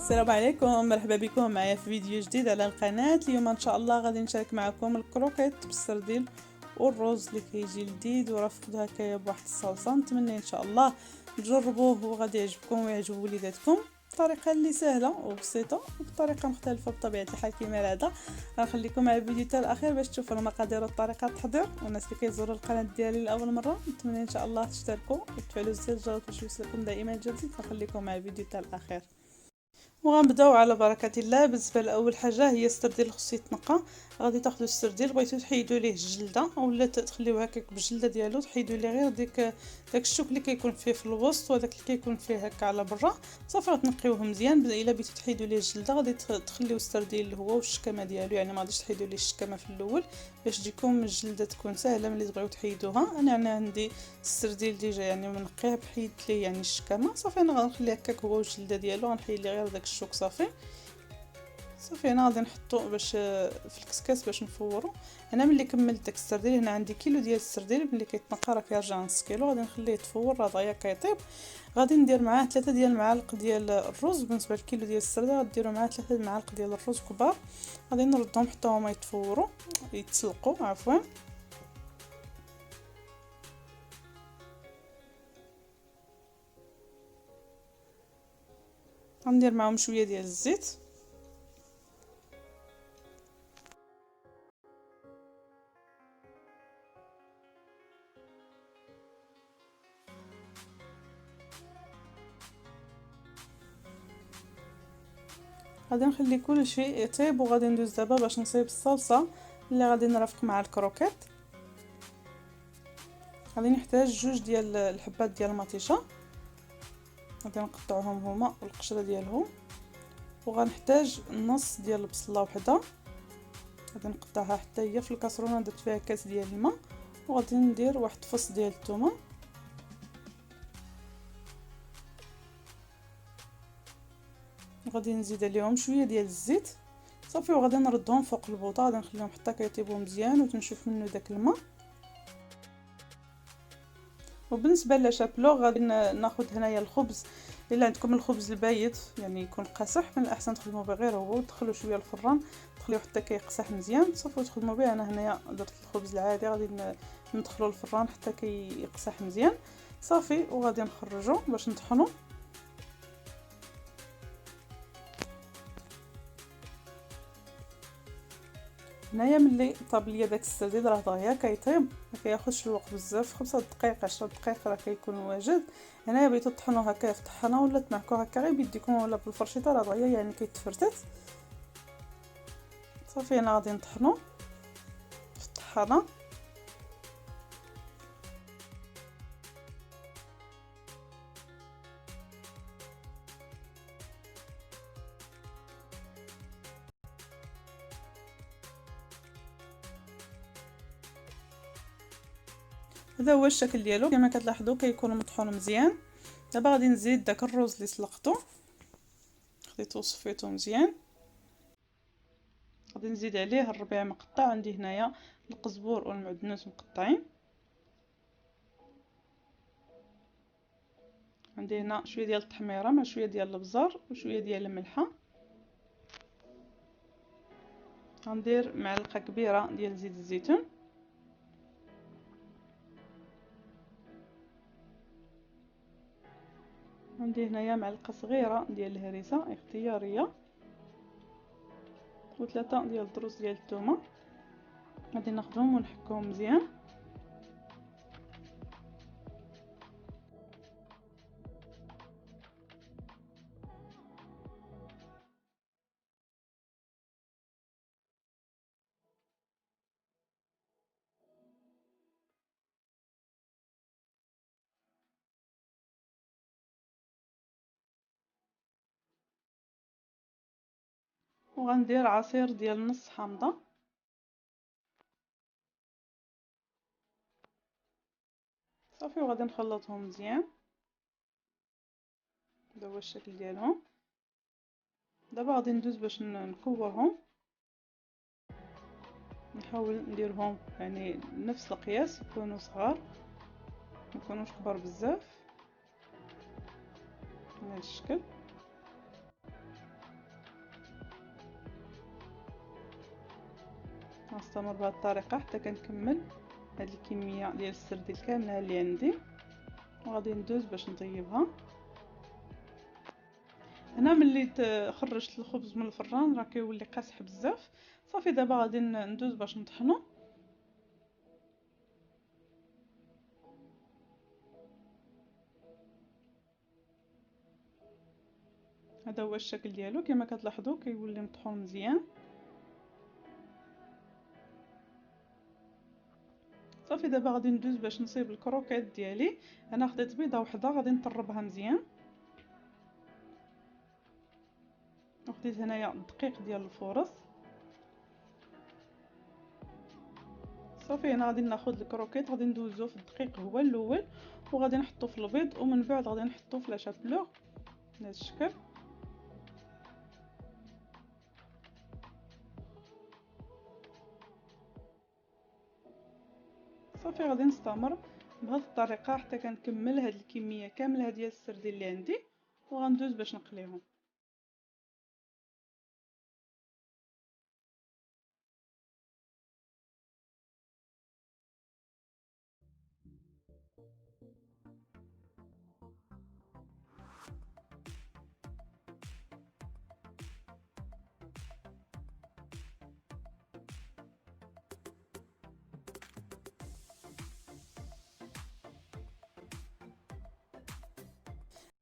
السلام عليكم، مرحبا بكم معايا في فيديو جديد على القناة. اليوم ان شاء الله غادي نشارك معكم الكروكيت بالسردين والرز اللي كيجي لذيذ ورافقو هكايا بواحد الصلصه. نتمنى ان شاء الله تجربوه وغادي يعجبكم ويعجب وليداتكم بطريقه اللي سهله وبسيطه وبطريقه مختلفه بطبيعه الحال كما العاده. غنخليكم مع الفيديو حتى الاخير باش تشوفوا المقادير وطريقه التحضير. والناس اللي كيزوروا القناه ديالي لاول مره نتمنى ان شاء الله تشتركوا وتفعلوا زر الجرس باش يوصلكم دائما الجديد. فخليكم مع الفيديو حتى الاخير وغنبداو على بركه الله. بالنسبه لاول حاجه هي السردين اللي خصو يتنقى. غادي تاخذوا السردين، بغيتو تحيدوا ليه الجلده اولا تخليوه هكاك بالجلده ديالو، تحيدوا ليه غير داك الشوك اللي كيكون فيه في الوسط وداك اللي كيكون فيه هكا على برا. صافي تنقيوه مزيان. الا بغيتو تحيدوا ليه الجلده غادي تخليو السردين اللي هو والشكامه ديالو، يعني ما غاديش تحيدوا ليه الشكامه في الاول باش تجيكم الجلده تكون سهله ملي تبغيو تحيدوها. انا عندي السردين ديجا يعني منقيه بحيدت ليه يعني الشكامه. صافي انا غنخليه هكاك هو والجلده ديالو، غنحيد ليه غير داك الشوك. صافي انا غادي نحطو باش في الكسكاس باش نفورو. انا ملي كملت داك السردين هنا عندي كيلو ديال السردين ملي كيتنقى راه كيرجع نص كيلو. غادي نخليه يتفور راه دغيا كيطيب. غادي ندير معاه 3 ديال المعالق ديال الرز. بالنسبه للكيلو ديال السردين غديروا معاه 3 المعالق ديال الرز كبار. غادي نردهم حتى هما يتفوروا يتسلقوا عفوا. غندير معاهم شويه ديال الزيت. غادي نخلي كل شيء يطيب وغادي ندوز دابا باش نصايب الصلصه اللي غادي نرافق مع الكروكيت. غادي نحتاج 2 ديال الحبات ديال المطيشه، غادي نقطعوهم هما والقشره ديالهم. وغنحتاج نص ديال البصله وحده، غادي نقطعها حتى هي في الكاسرونه. درت فيها كاس ديال الماء وغادي ندير واحد فص ديال الثومه. وغادي نزيد عليهم شويه ديال الزيت. صافي وغادي نردهم فوق البوطه. غادي نخليهم حتى كيطيبوا مزيان وتنشوف منه داك الماء. وبالنسبه لشابلو غادي ناخذ هنايا الخبز. الا عندكم الخبز البايت يعني يكون قاصح، من الاحسن تخدموا به غير هو وتدخلوا شويه الفران تخليوه حتى كيقصح مزيان. صافي تخدموا به. انا هنايا درت الخبز العادي غادي ندخلوا الفران حتى كيقصح مزيان. صافي وغادي نخرجوا باش نطحنوا. هنايا ملي طاب ليا داك السردين راه دغيا كيطيب، ما كياخذش الوقت بزاف، 5 دقائق 10 دقائق راه كيكون واجد. هنايا بغيتو تطحنوه هكا في الطحانه ولا تمعكوه هكا غير بيديكم ولا بالفرشيطه راه دغيا يعني كيتفرتت. صافي انا غادي نطحنو في الطحانه. هذا هو الشكل ديالو كما كتلاحظوا كيكون مطحون مزيان. دابا غادي نزيد داك الرز اللي سلقته خديته وصفيته مزيان. غادي نزيد عليه الربيع مقطع. عندي هنايا القزبور والمعدنوس مقطعين. عندي هنا شويه ديال التحميره مع شويه ديال الابزار وشويه ديال الملحه. غندير معلقه كبيره ديال زيت الزيتون. عندي هنايا معلقه صغيره ديال الهريسه اختياريه و3 ديال الضروس ديال الثومه. غادي ناخذهم ونحكوهم مزيان. وغندير عصير ديال نص حامضه. صافي وغادي نخلطهم مزيان. هذا هو الشكل ديالهم. دابا غادي ندوز باش نكورهم. نحاول نديرهم يعني نفس القياس، يكونوا صغار ما يكونوش كبار بزاف بهذا الشكل. غنستمر بهذه الطريقه حتى كنكمل هاد الكميه ديال السرديل كامله اللي عندي، وغادي ندوز باش نطيبها. هنا ملي خرجت الخبز من الفران راه كيولي قاصح بزاف. صافي دابا غادي ندوز باش نطحنو. هذا هو الشكل ديالو كما كتلاحظوا، كيولي مطحون مزيان. صافي دابا غادي ندوز باش نصيب الكروكيط ديالي. انا خديت بيضه وحده غادي نطربها مزيان، وخديت هنايا الدقيق ديال الفورص. صافي هنا غادي ناخذ الكروكيط غادي ندوزو في الدقيق هو الاول، وغادي نحطو في البيض، ومن بعد غادي نحطو في لاشابلور بهذا الشكل. صافي غادي نستمر بهذه الطريقه حتى كنكمل هذه الكميه كامله ديال السردين اللي عندي، وغندوز باش نقليهم.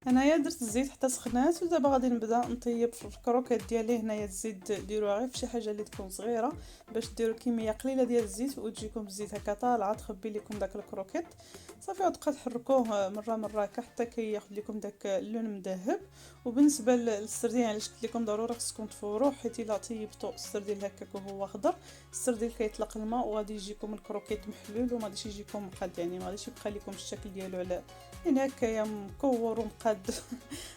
هنايا درت الزيت حتى سخنات، ودابا غادي نبدا نطيب في الكروكيط ديالي. هنايا الزيت ديروها غير فشي حاجه اللي تكون صغيره باش ديروا كميه قليله ديال الزيت وتجيكم الزيت هكا طالعه تخبي لكم داك الكروكيط. صافي غتبقى تحركوه مره حتى كياخذ لكم داك اللون مذهب. وبالنسبه للسردين علاش قلت لكم ضروري خصكم تفوروه، حيت الا طيبتوا السردين هكاك وهو خضر السردين كيطلق الماء وغادي يجيكم الكروكيط محلول وما غاديش يجيكم مقاد، يعني ما غاديش يبقى لكم الشكل ديالو على يعني هكايا مكور ومقاد.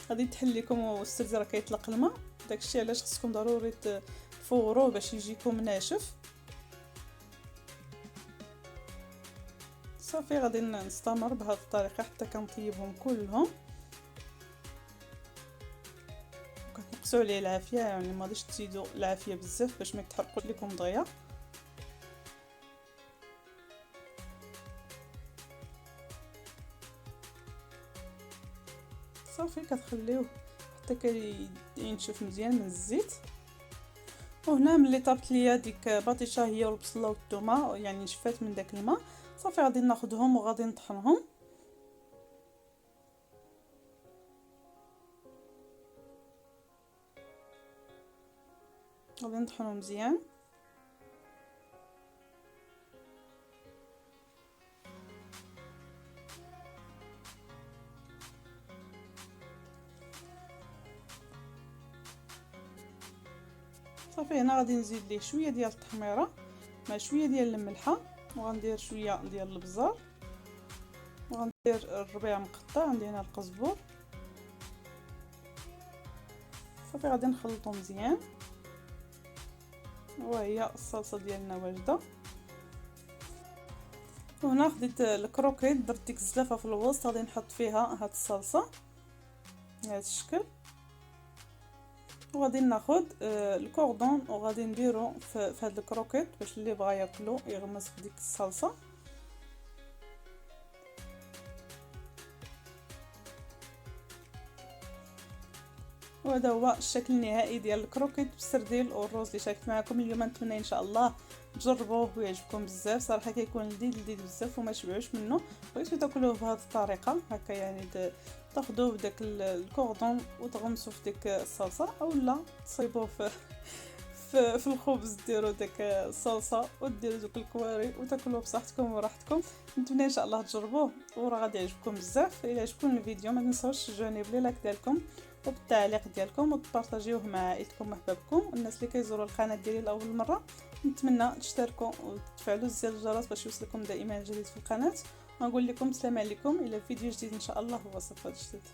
غادي تحل لكم والسردين راه كيطلق الماء. داكشي علاش خصكم ضروري تفوروه باش يجيكم ناشف. صافي غادي نستمر بهذه الطريقه حتى كنطيبهم كلهم، كتنقصوا عليه العافيه، يعني ما غاديش تزيدوا العافيه بزاف باش ما يتحرقوا لكم دغيا. صافي كتخليوه حتى كينشف مزيان من الزيت. وهنا ملي طابت ليا ديك باطيشه هي والبصله والثومه يعني نشفات من داك الماء، صافي غادي ناخذهم وغادي نطحنهم. غادي نطحنهم مزيان. صافي هنا غادي نزيد ليه شويه ديال التحميره مع شويه ديال الملحه، وغندير شويه ديال البزار، وغندير الربيع مقطع، عندي هنا القزبور. صافي غادي نخلطو مزيان، وهي الصلصه ديالنا واجده. وهنا خديت الكروكيط درت ديك الزلافه في الوسط غادي نحط فيها هاد الصلصه بهذا الشكل. وغادي ناخذ الكوردون وغادي نديرو في هاد الكروكيط باش اللي بغا ياكلو يغمس في ديك الصلصه. وهذا هو الشكل النهائي ديال الكروكيط بالسرديل والروز اللي شاركت معكم اليوم. نتمنى ان شاء الله تجربوه ويعجبكم بزاف، صراحه كيكون لذيذ بزاف وما تشبعوش منه. بغيتو تاكلوه بهذه الطريقه هكا، يعني تاخذوه بداك الكوردون وتغمسوا في ديك الصلصه، اولا تصيبوه في الخبز ديروا داك الصلصه وديروا دوك الكواري وتاكلوه بصحتكم وراحتكم. نتمنى ان شاء الله تجربوه وراه غادي يعجبكم بزاف. الى عجبكم الفيديو ما تنساوش تشجعوني بلي لايك ديالكم وبالتعليق ديالكم، وتبارطاجيوه مع عائلتكم واحبابكم. الناس اللي كيزوروا القناه ديالي لاول مره نتمنى تشتركوا وتفعلوا زر الجرس باش يوصلكم دائما الجديد في القناه. ونقول لكم السلام عليكم الى فيديو جديد ان شاء الله ووصفات جديده.